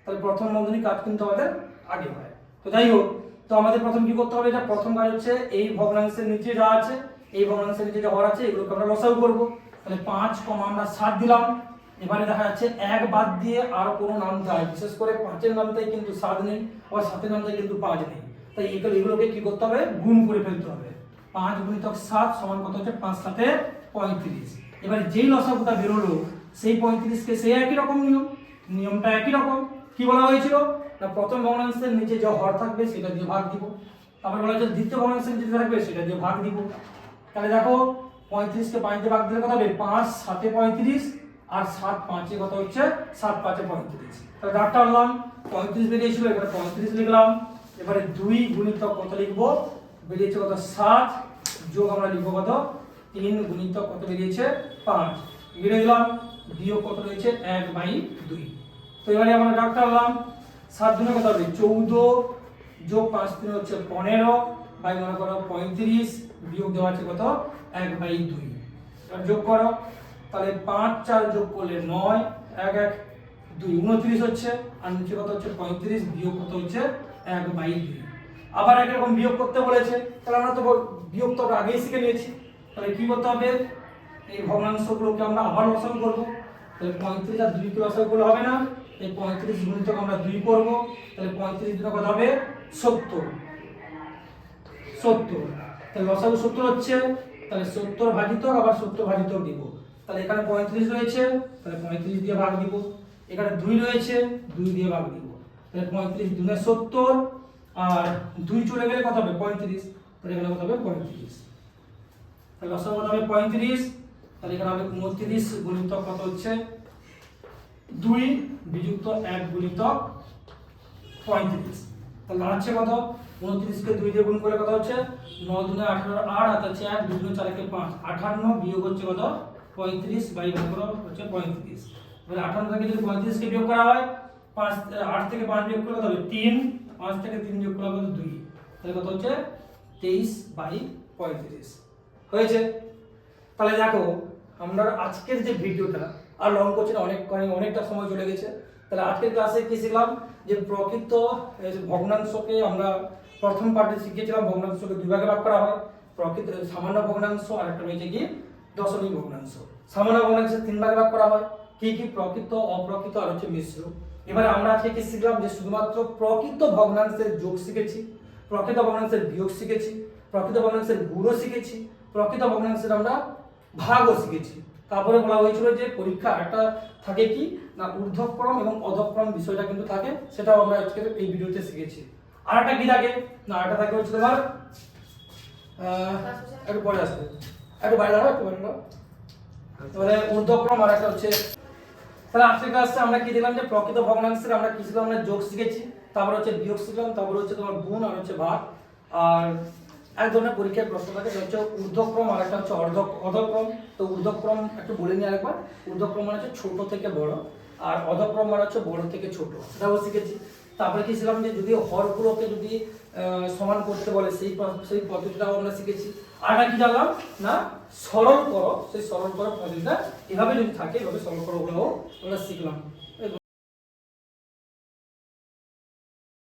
তাহলে প্রথম বন্ধনীর কাজ কিন্তু আমাদের আগে হয়। তো যাই হোক, তো আমাদের প্রথম কি করতে হবে, এটা প্রথম কাজ হচ্ছে এই ভগ্নাংশের নিচে যা আছে, এই ভগ্নাংশের নিচে যা হর আছে এগুলোকে আমরা লসাগু করব। তাহলে 5, আমরা 7 দিলাম। এবারে দেখা যাচ্ছে 1 বাদ দিয়ে আর কোনো নাম যায়, বিশেষ করে 5-এর নামটাই কিন্তু 7 নেই, আবার 7-এর নামটাই কিন্তু 5 নেই, তাই এগুলোকে কি করতে হবে, গুণ করে ফেলতে হবে। 5 গুণিতক 7 সমান কত হচ্ছে, 5 7 35। এবারে যেই লসাগুটা বেরোলো সেই 35কে সেই একই রকম নিয়মটা একই রকম। কি বলা হয়েছিল না, প্রথম ভগ্নাংশের নিচে যে হর থাকবে সেটা দিয়ে ভাগ দিব, তারপর বলা হয়েছে দ্বিতীয় ভগ্নাংশের নিচে থাকবে সেটা দিয়ে ভাগ দিব। তাহলে দেখো 35কে 5 দিয়ে ভাগ দিলে কত হবে, 5 7 35, আর 7 5 কত হচ্ছে, 7 5 35। তাহলে দাগটা আনলাম, 35 বেরিয়েছিল, এবারে 35 লিখলাম। এবারে 2 গুণিতক কত লিখবো, বেরিয়েছে কত 7, যোগ আমরা লিখবো কত 3 গুণিতক কত বেরিয়েছে 5, বেরিয়ে দিলাম, বিয়োগ কত রয়েছে 1/2। তো এবারে আমরা দাগটা আনলাম, 7 গুণে কত হবে 14, যোগ 5 3 হচ্ছে 15, বাই মনে করো 35, বিয়োগ দেওয়া আছে কত 1/2। এবার যোগ করো, তাহলে 5 4 যোগ করলে 9, 1 1 2 29 হচ্ছে, আর নিচে কত হচ্ছে 35, বিয়োগ কত হচ্ছে 1/2। আবার একরকম বিয়োগ করতে বলেছে, তাহলে আমরা তো বিয়োগ তো আগেই শিখে নিয়েছি। তাহলে কি করতে হবে, এই ভগ্নাংশগুলোকে আমরা আবার লসাগু করব। তাহলে 35 আর 2 কে লসাগু করলে হবে না, এই 35 গুণিতক আমরা 2 করব, তাহলে 35 গুণিতক কত হবে 70। তাহলে লসাগু 70 হচ্ছে, তাহলে 70 ভাজিতক আবার 70 ভাজিতক দিব। তাহলে এখানে 35 রয়েছে, তাহলে 35 দিয়ে ভাগ দিব, এখানে 2 রয়েছে 2 দিয়ে ভাগ দিব। তাহলে 35 2 70, আর 2 চলে গেলে কত হবে 35, তাহলে এখানে কত হবে 35। তাহলে লসাগু কত হবে 35, তাহলে এখানে হবে 29 গুণিতক কত হচ্ছে 2 বিযুক্ত 1 গুণিতক 35, তাহলে দাঁড়াচ্ছে কত 29কে 2 দিয়ে গুণ করলে কত হচ্ছে 9 দুনে 18 8 হাতে হচ্ছে 1 2 দুনে 4 একে 5 58 বিয়োগ হচ্ছে কত 35 বাই ভাগ করো হচ্ছে 35। এবারে 58 থেকে যদি 35 কে বিয়োগ করা হয় 5 8 থেকে 5 বিয়োগ করলে কত হবে 3 5 থেকে 3 বিয়োগ করলে কত 2 তাহলে কত হচ্ছে 23 বাই 35 হয়েছে। তাহলে দেখো আমরা আজকের যে ভিডিওটা আর লং করছে না, অনেকটা সময় চলে গেছে। তাহলে আজকের ক্লাসে কি শিখলাম যে প্রকৃত ভগ্নাংশকে আমরা প্রথম পার্টে শিখেছিলাম ভগ্নাংশকে দুই ভাগে ভাগ করা হয়, প্রকৃত সামান্য ভগ্নাংশ আর একটা রয়েছে কি দশমিক ভগ্নাংশ। সামান্য ভগ্নাংশে তিন ভাগে ভাগ করা হয়, কি কি প্রকৃত, অপ্রকৃত আর হচ্ছে মিশ্র। এবারে আমরা আজকে কি শিখলাম যে শুধুমাত্র প্রকৃত ভগ্নাংশের যোগ শিখেছি, প্রকৃত ভগ্নাংশের বিয়োগ শিখেছি, প্রকৃত ভগ্নাংশের গুণও শিখেছি, প্রকৃত ভগ্নাংশের আমরা ভাগও শিখেছি। তারপরে বলা হয়েছিল যে পরীক্ষা একটা থাকে কি না ঊর্ধ্বক্রম এবং অধক্রম বিষয়টা কিন্তু থাকে, সেটাও আমরা আজকে এই ভিডিওতে শিখেছি। আর একটা কি থাকে না, আরেকটা থাকে হচ্ছে তোমার একটু পরে আসবে, একটু বাইরে দাঁড়াও, একটু বাইরে দাঁড়াও। তাহলে ঊর্ধ্বক্রম আর একটা হচ্ছে। তাহলে আজকের ক্লাসে আমরা কি দেখলাম যে প্রকৃত ভগ্নাংশের আমরা কি শিখলাম, আমরা যোগ শিখেছি, তারপর হচ্ছে বিয়োগ শিখলাম, তারপর হচ্ছে তোমার গুণ আর হচ্ছে ভাগ। আর এক ধরনের পরীক্ষায় প্রশ্ন থাকে যেটা হচ্ছে ঊর্ধ্বক্রম আর একটা হচ্ছে অধক্রম। তো ঊর্ধ্বক্রম একটু বলে নিই আরেকবার। ঊর্ধ্বক্রম মানে হচ্ছে ছোট থেকে বড়, আর অধক্রম মানে হচ্ছে বড় থেকে ছোট, সেটাও শিখেছি। তারপরে কি শিখলাম যে যদি হরগুলোকে যদি সমান করতে বলে সেই পদ্ধতিটাও আমরা শিখেছি। আর কি জানলাম না সরল করো, সেই সরল করো পদ্ধতিটা এভাবে যদি থাকে এভাবে সরল করো ওগুলোও আমরা শিখলাম।